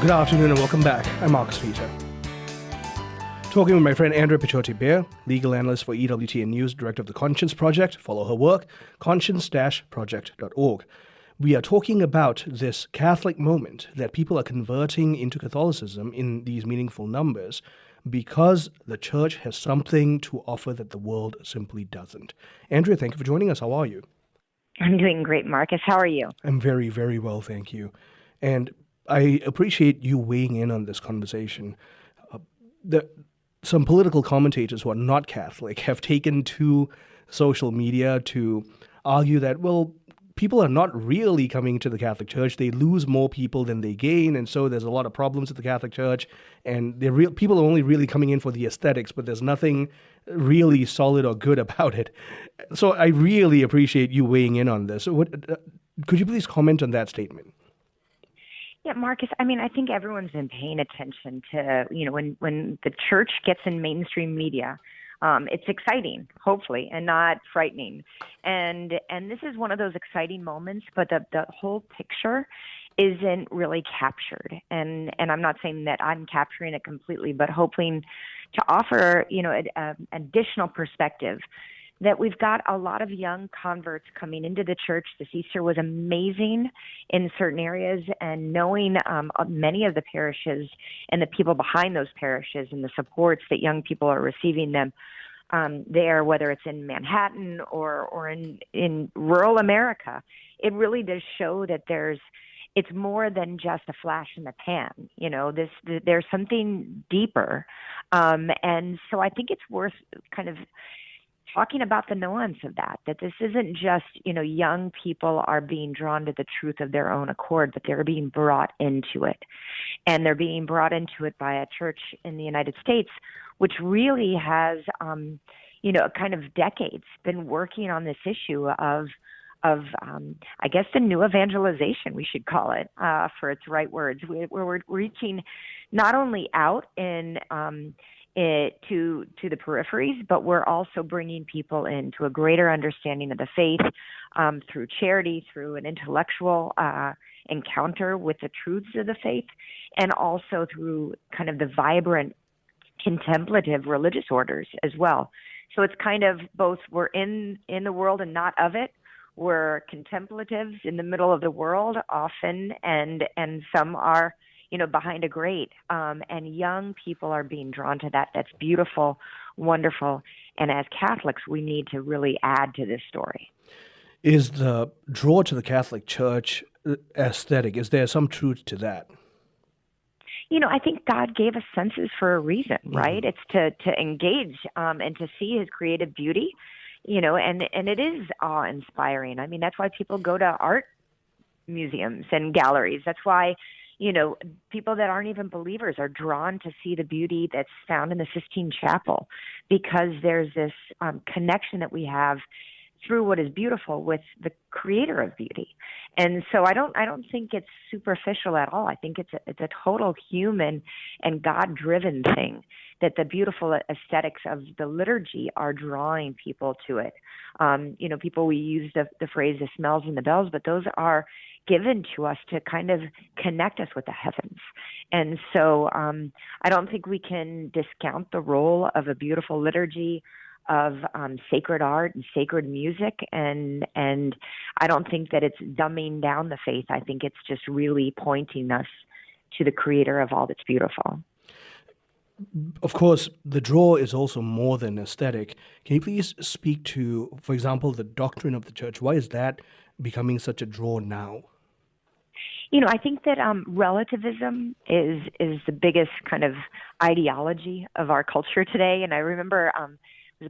Good afternoon and welcome back. I'm Marcus Peter. Talking with my friend Andrea Picciotti-Bayer, legal analyst for EWTN News, director of the Conscience Project. Follow her work, conscience-project.org. We are talking about this Catholic moment that people are converting into Catholicism in these meaningful numbers because the church has something to offer that the world simply doesn't. Andrea, thank you for joining us. How are you? I'm doing great, Marcus. How are you? I'm very, very well, thank you. And I appreciate you weighing in on this conversation. Some political commentators who are not Catholic have taken to social media to argue that, well, people are not really coming to the Catholic Church. They lose more people than they gain, and so there's a lot of problems with the Catholic Church, and people are only really coming in for the aesthetics, but there's nothing really solid or good about it. So I really appreciate you weighing in on this. Could you please comment on that statement? Yeah, Marcus, I think everyone's been paying attention to, when the church gets in mainstream media, it's exciting, hopefully, and not frightening. And this is one of those exciting moments, but the whole picture isn't really captured. And I'm not saying that I'm capturing it completely, but hoping to offer, an additional perspective that we've got a lot of young converts coming into the church. This Easter was amazing in certain areas, and knowing many of the parishes and the people behind those parishes and the supports that young people are receiving them there, whether it's in Manhattan or in rural America, it really does show that it's more than just a flash in the pan. There's something deeper. And so I think it's worth kind of talking about the nuance of that this isn't just, young people are being drawn to the truth of their own accord, but they're being brought into it. And they're being brought into it by a church in the United States, which really has, kind of decades been working on this issue of I guess the new evangelization, we should call it, for its right words. We're reaching not only out to the peripheries, but we're also bringing people into a greater understanding of the faith through charity, through an intellectual encounter with the truths of the faith, and also through kind of the vibrant contemplative religious orders as well. So it's kind of both we're in the world and not of it. We're contemplatives in the middle of the world often, and some are behind a grate, and young people are being drawn to that. That's beautiful, wonderful, and as Catholics, we need to really add to this story. Is the draw to the Catholic Church aesthetic? Is there some truth to that? I think God gave us senses for a reason, right? It's to engage and to see His creative beauty, and it is awe-inspiring. That's why people go to art museums and galleries. That's why people that aren't even believers are drawn to see the beauty that's found in the Sistine Chapel, because there's this connection that we have through what is beautiful with the creator of beauty. And so I don't think it's superficial at all. I think it's a total human and God-driven thing, that the beautiful aesthetics of the liturgy are drawing people to it. We use the phrase the smells and the bells, but those are given to us to kind of connect us with the heavens. And so I don't think we can discount the role of a beautiful liturgy, of sacred art and sacred music, and I don't think that it's dumbing down the faith. I think it's just really pointing us to the creator of all that's beautiful. Of course, the draw is also more than aesthetic. Can you please speak to, for example, the doctrine of the church? Why is that becoming such a draw now? I think that relativism is the biggest kind of ideology of our culture today. And I remember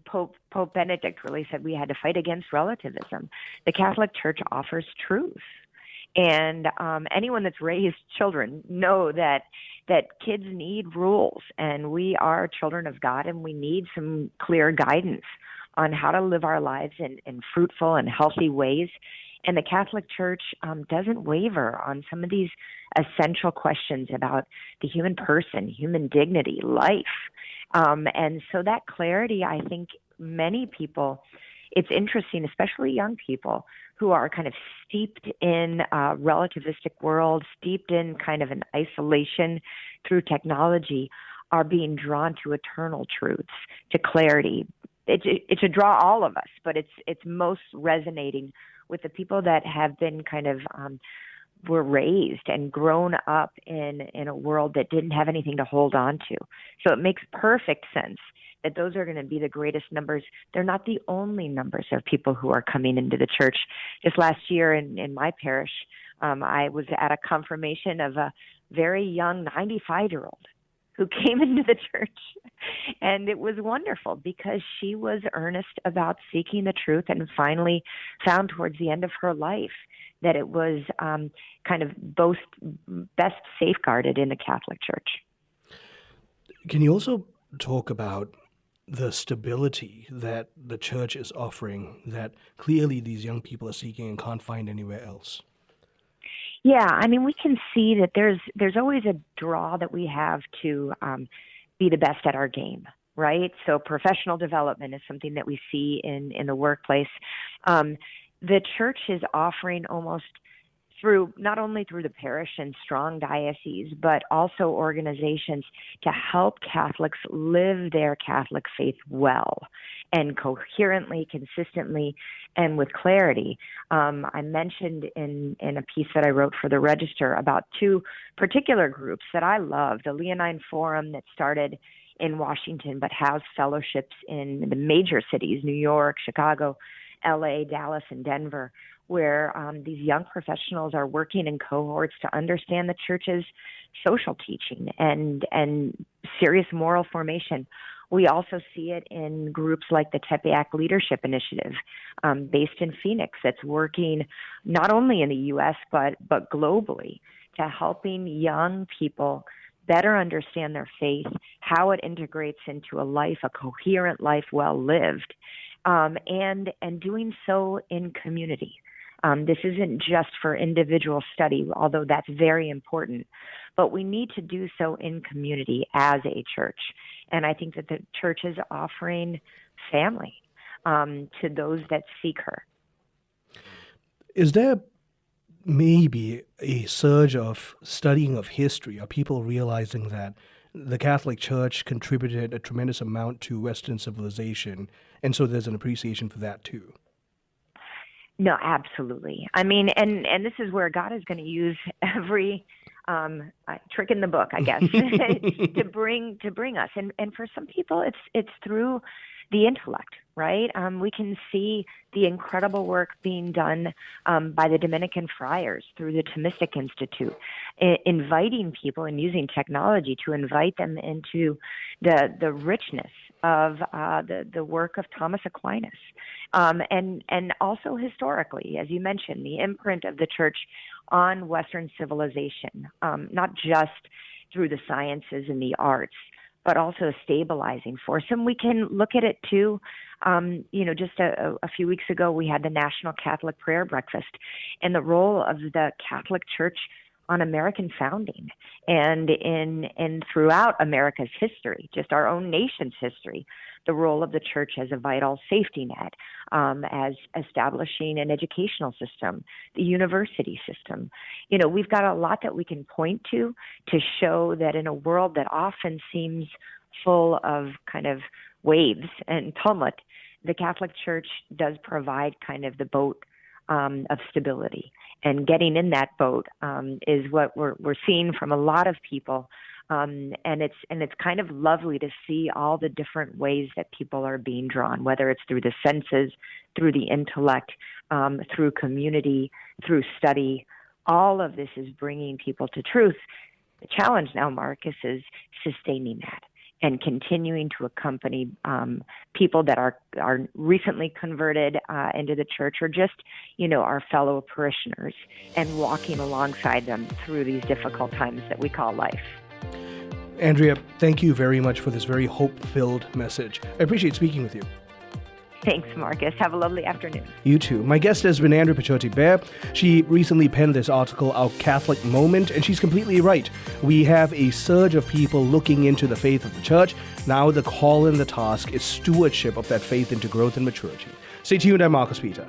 Pope Benedict really said we had to fight against relativism. The Catholic Church offers truth. And anyone that's raised children know that kids need rules, and we are children of God, and we need some clear guidance on how to live our lives in fruitful and healthy ways. And the Catholic Church doesn't waver on some of these essential questions about the human person, human dignity, life. And so that clarity, I think many people, it's interesting, especially young people who are kind of steeped in a relativistic world, steeped in kind of an isolation through technology, are being drawn to eternal truths, to clarity. It should draw all of us, but it's most resonating with the people that have been kind of were raised and grown up in a world that didn't have anything to hold on to. So it makes perfect sense that those are going to be the greatest numbers. They're not the only numbers of people who are coming into the church. Just last year in my parish, I was at a confirmation of a very young 95-year-old who came into the church. And it was wonderful because she was earnest about seeking the truth and finally found towards the end of her life that it was kind of best safeguarded in the Catholic Church. Can you also talk about the stability that the church is offering that clearly these young people are seeking and can't find anywhere else? Yeah, I mean, we can see that there's always a draw that we have to be the best at our game, right? So professional development is something that we see in the workplace. The church is offering almost not only through the parish and strong dioceses, but also organizations to help Catholics live their Catholic faith well and coherently, consistently, and with clarity. I mentioned in a piece that I wrote for the Register about two particular groups that I love, the Leonine Forum that started in Washington but has fellowships in the major cities, New York, Chicago, LA, Dallas, and Denver, where these young professionals are working in cohorts to understand the church's social teaching and serious moral formation. We also see it in groups like the Tepeyac Leadership Initiative, based in Phoenix, that's working not only in the U.S. but globally to helping young people better understand their faith, how it integrates into a life, a coherent life, well lived, and doing so in community. This isn't just for individual study, although that's very important, but we need to do so in community as a church. And I think that the church is offering family to those that seek her. Is there maybe a surge of studying of history? Are people realizing that the Catholic Church contributed a tremendous amount to Western civilization, and so there's an appreciation for that too? No, absolutely. I mean, and this is where God is going to use every trick in the book, I guess, to bring us. And for some people, it's through the intellect, right? We can see the incredible work being done by the Dominican friars through the Thomistic Institute, inviting people and using technology to invite them into the richness of the work of Thomas Aquinas. And also historically, as you mentioned, the imprint of the church on Western civilization, not just through the sciences and the arts, but also a stabilizing force. And we can look at it too. Just a few weeks ago, we had the National Catholic Prayer Breakfast and the role of the Catholic Church on American founding and throughout America's history, just our own nation's history, the role of the church as a vital safety net, as establishing an educational system, the university system. We've got a lot that we can point to show that in a world that often seems full of kind of waves and tumult, the Catholic Church does provide kind of the boat of stability. And getting in that boat is what we're seeing from a lot of people. And it's kind of lovely to see all the different ways that people are being drawn, whether it's through the senses, through the intellect, through community, through study. All of this is bringing people to truth. The challenge now, Marcus, is sustaining that and continuing to accompany people that are recently converted into the church, or just, our fellow parishioners, and walking alongside them through these difficult times that we call life. Andrea, thank you very much for this very hope-filled message. I appreciate speaking with you. Thanks, Marcus. Have a lovely afternoon. You too. My guest has been Andrea Picciotti-Bayer. She recently penned this article, Our Catholic Moment, and she's completely right. We have a surge of people looking into the faith of the church. Now the call and the task is stewardship of that faith into growth and maturity. Stay tuned. I'm Marcus Peter.